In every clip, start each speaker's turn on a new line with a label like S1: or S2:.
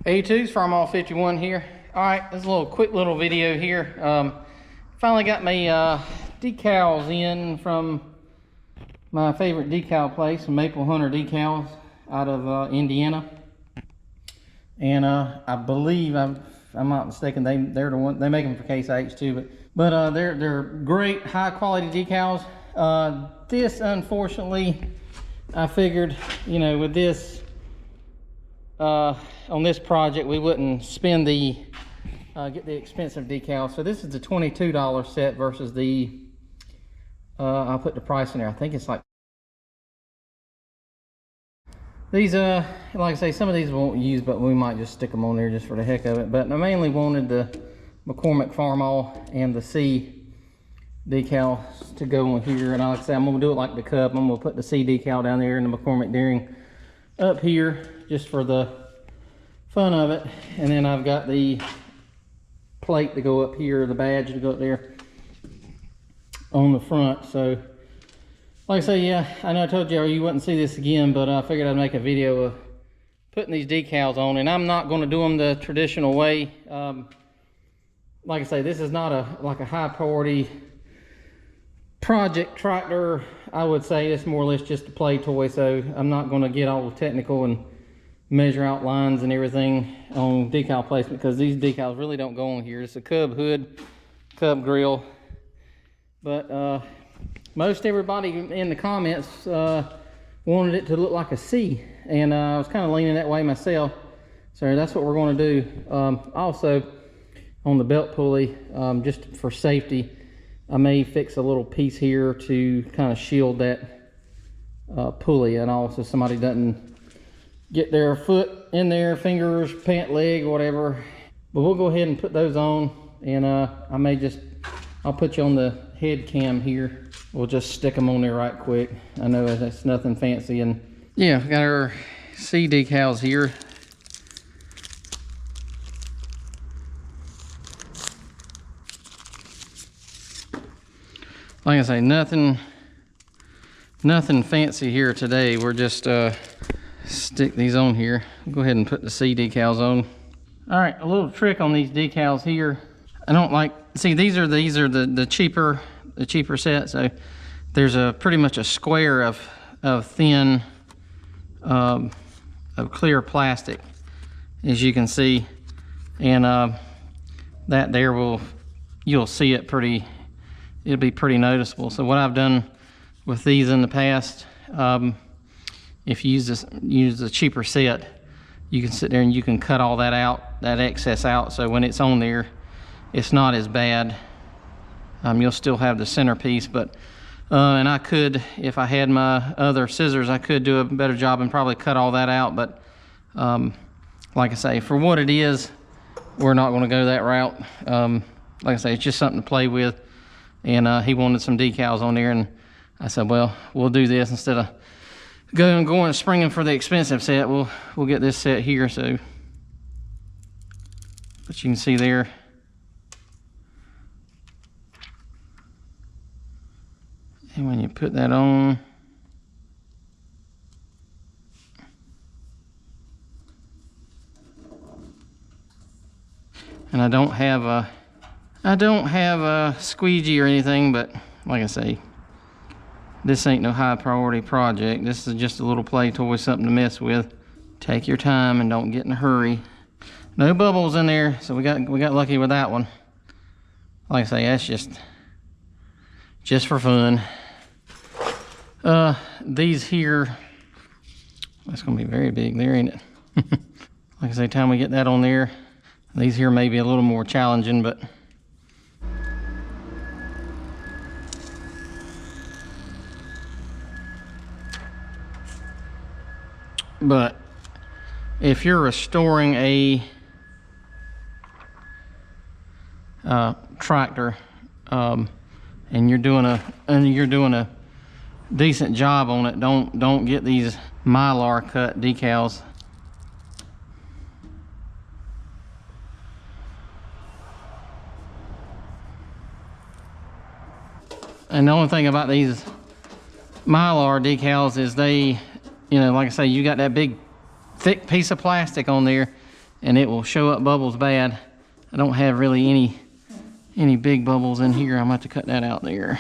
S1: A2's from all 51 here. All right, this is a little quick little video here. Finally got my decals in from my favorite decal place, Maple Hunter Decals out of Indiana. And I believe, I'm not mistaken, they're the one, they make them for Case IH too, but they're great high quality decals. This, unfortunately, I figured, you know, with this on this project we wouldn't spend the get the expensive decals. So this is the $22 set versus the I'll put the price in there. I think it's like these, like I say, some of these we won't use, but we might just stick them on there just for the heck of it. But I mainly wanted the McCormick Farmall and the C decal to go on here. And like I say, I'm gonna do it like the Cub. I'm gonna put the C decal down there and the McCormick Deering up here just for the fun of it. And then I've got the plate to go up here, the badge to go up there on the front. So like I say, yeah, I know I told you you wouldn't see this again, but I figured I'd make a video of putting these decals on. And I'm not going to do them the traditional way. Like I say, this is not like a high priority project tractor. I would say it's more or less just a play toy, so I'm not going to get all technical and measure out lines and everything on decal placement, because these decals really don't go on here. It's a Cub hood, Cub grill, but most everybody in the comments wanted it to look like a C, and I was kind of leaning that way myself, so that's what we're going to do. Also on the belt pulley, just for safety, I may fix a little piece here to kind of shield that pulley, and also somebody doesn't get their foot in there, fingers, pant leg, whatever. But we'll go ahead and put those on, and I'll put you on the head cam here. We'll just stick them on there right quick. I know that's nothing fancy. And yeah, we got our C decals here. Like I say, nothing fancy here today. We're just stick these on here. Go ahead and put the C decals on. All right, a little trick on these decals here. I don't like, see, these are the cheaper set. So there's pretty much a square of thin of clear plastic, as you can see, and that there you'll see it pretty. It'll be pretty noticeable. So what I've done with these in the past, if you use a cheaper set, you can sit there and you can cut all that out, that excess out, so when it's on there, it's not as bad. You'll still have the centerpiece, but and I could, if I had my other scissors, I could do a better job and probably cut all that out. But like I say, for what it is, we're not going to go that route. Like I say, it's just something to play with, and he wanted some decals on there, and I said, well, we'll do this instead of going and springing for the expensive set. We'll get this set here. So, but you can see there, and when you put that on, and I don't have a squeegee or anything, but like I say, this ain't no high priority project. This is just a little play toy, something to mess with. Take your time and don't get in a hurry. No bubbles in there, so we got lucky with that one. Like I say, that's just for fun. These here, that's gonna be very big there, ain't it? Like I say, time we get that on there, these here may be a little more challenging, but if you're restoring a tractor, and you're doing a decent job on it, don't get these Mylar cut decals. And the only thing about these Mylar decals is they, you know, like I say, you got that big thick piece of plastic on there, and it will show up bubbles bad. I don't have really any big bubbles in here. I'm gonna have to cut that out there.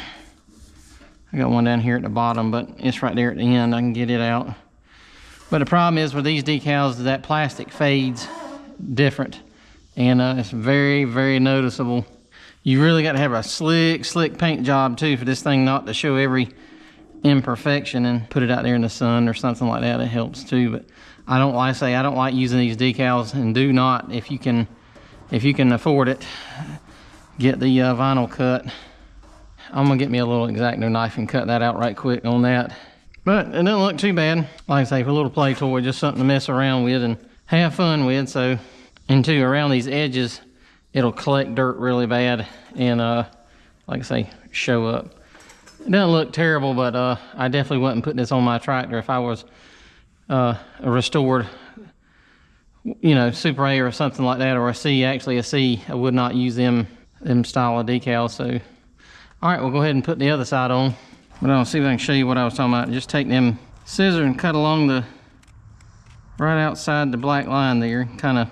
S1: I got one down here at the bottom, but it's right there at the end. I can get it out. But the problem is with these decals, that plastic fades different, and it's very, very noticeable. You really got to have a slick paint job too for this thing not to show every imperfection, and put it out there in the sun or something like that. It helps too. But I don't like using these decals, and do not, if you can afford it, get the vinyl cut. I'm gonna get me a little X-Acto knife and cut that out right quick on that. But it doesn't look too bad. Like I say, for a little play toy, just something to mess around with and have fun with. So, and too, around these edges, it'll collect dirt really bad and like I say, show up. It doesn't look terrible, but I definitely wouldn't put this on my tractor if I was a restored, you know, Super A or something like that, or a C, actually a C. I would not use them style of decals. So, all right, we'll go ahead and put the other side on. But I'll see if I can show you what I was talking about. Just take them scissors and cut along the right outside the black line there. Kind of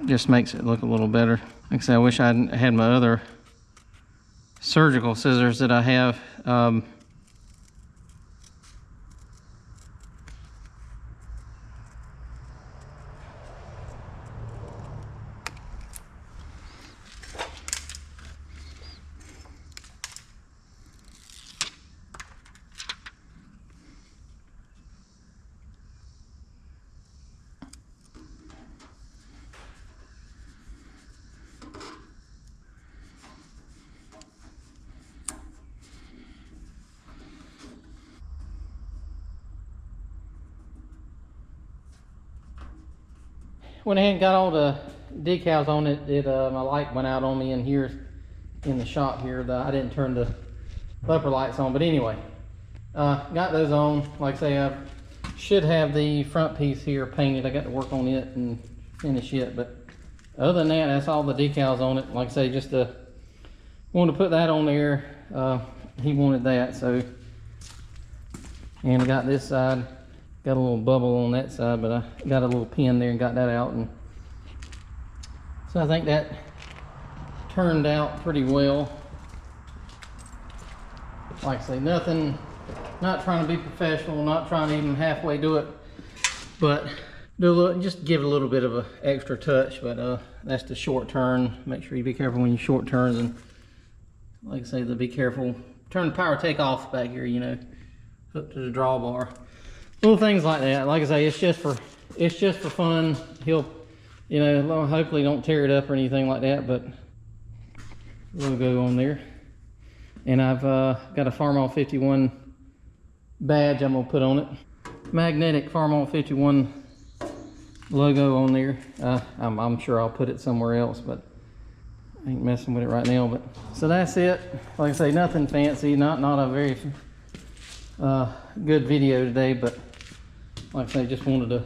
S1: just makes it look a little better. Like I said, I wish I had my other surgical scissors that I have. Went ahead and got all the decals on it. My light went out on me in here in the shop here. I didn't turn the upper lights on, but anyway, got those on. Like I say, I should have the front piece here painted. I got to work on it and finish it, but other than that, that's all the decals on it. Like I say, just wanted to put that on there. He wanted that, so. And I got this side. Got a little bubble on that side, but I got a little pin there and got that out. And so I think that turned out pretty well. Like I say, nothing, not trying to be professional, not trying to even halfway do it, but do a little, just give it a little bit of an extra touch. But that's the short turn. Make sure you be careful when you short turns, and like I say, be careful. Turn the power take off back here, you know, hook to the drawbar. Little things like that. Like I say, it's just for fun. He'll, you know, hopefully don't tear it up or anything like that, but logo on there. And I've got a Farmall 51 badge I'm gonna put on it. Magnetic Farmall 51 logo on there. I'm sure I'll put it somewhere else, but I ain't messing with it right now. But so that's it. Like I say, nothing fancy. Not a very good video today, but like I say, just wanted to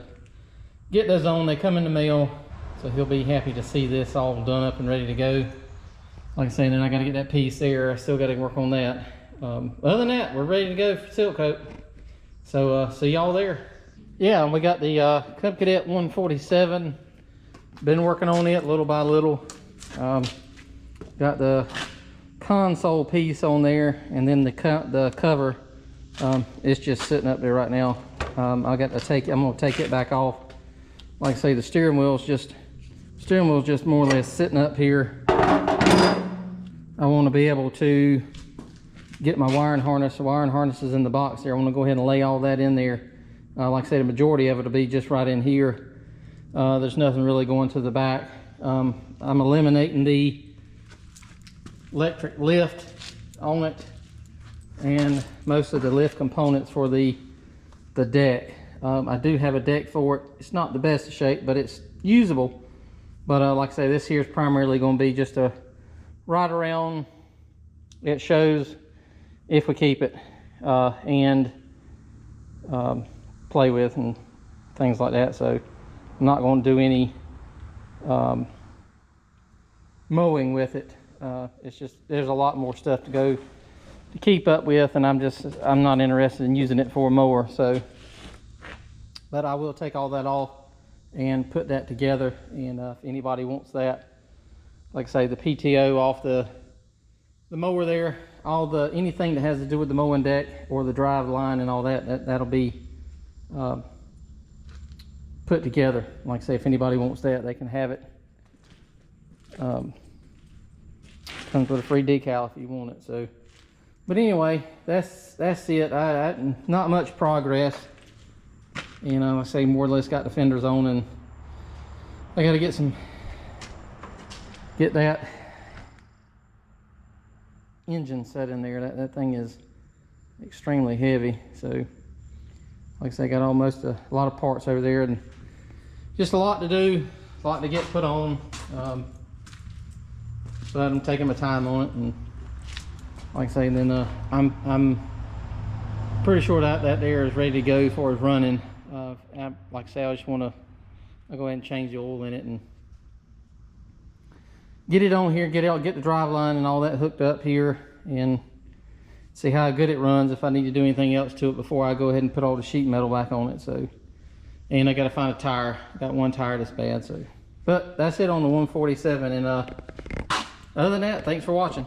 S1: get those on. They come in the mail, so he'll be happy to see this all done up and ready to go. Like I say, then I got to get that piece there. I still got to work on that. Other than that, we're ready to go for Silk Coat. So see y'all there. Yeah, we got the Cub Cadet 147. Been working on it little by little. Got the console piece on there, and then the cover. It's just sitting up there right now. I'm gonna take it back off. Like I say, the steering wheel's just more or less sitting up here. I want to be able to get my wiring harness. The wiring harness is in the box there. I want to go ahead and lay all that in there. Like I say, the majority of it will be just right in here. There's nothing really going to the back. I'm eliminating the electric lift on it, and most of the lift components for the deck. I do have a deck for it. It's not the best of shape, but it's usable. But like I say, this here is primarily going to be just a ride around. It shows if we keep it, and play with and things like that. So I'm not going to do any mowing with it. It's just, there's a lot more stuff to go to keep up with, and I'm not interested in using it for a mower. So, but I will take all that off and put that together. And if anybody wants that, like I say, the PTO off the mower there, anything that has to do with the mowing deck or the drive line and all that'll be put together. Like I say, if anybody wants that, they can have it. Comes with a free decal if you want it. So, but anyway, that's it. Not much progress. You know, I say more or less got the fenders on, and I got to get that engine set in there. That thing is extremely heavy. So, like I say, I got almost a lot of parts over there, and just a lot to do, a lot to get put on. So I'm taking my time on it, and like I say, then I'm pretty sure that there is ready to go as far as running. Like I say, I'll go ahead and change the oil in it and get it on here, get the drive line and all that hooked up here, and see how good it runs, if I need to do anything else to it before I go ahead and put all the sheet metal back on it. So, and I got to find a tire. I got one tire that's bad. So, but that's it on the 147. And other than that, thanks for watching.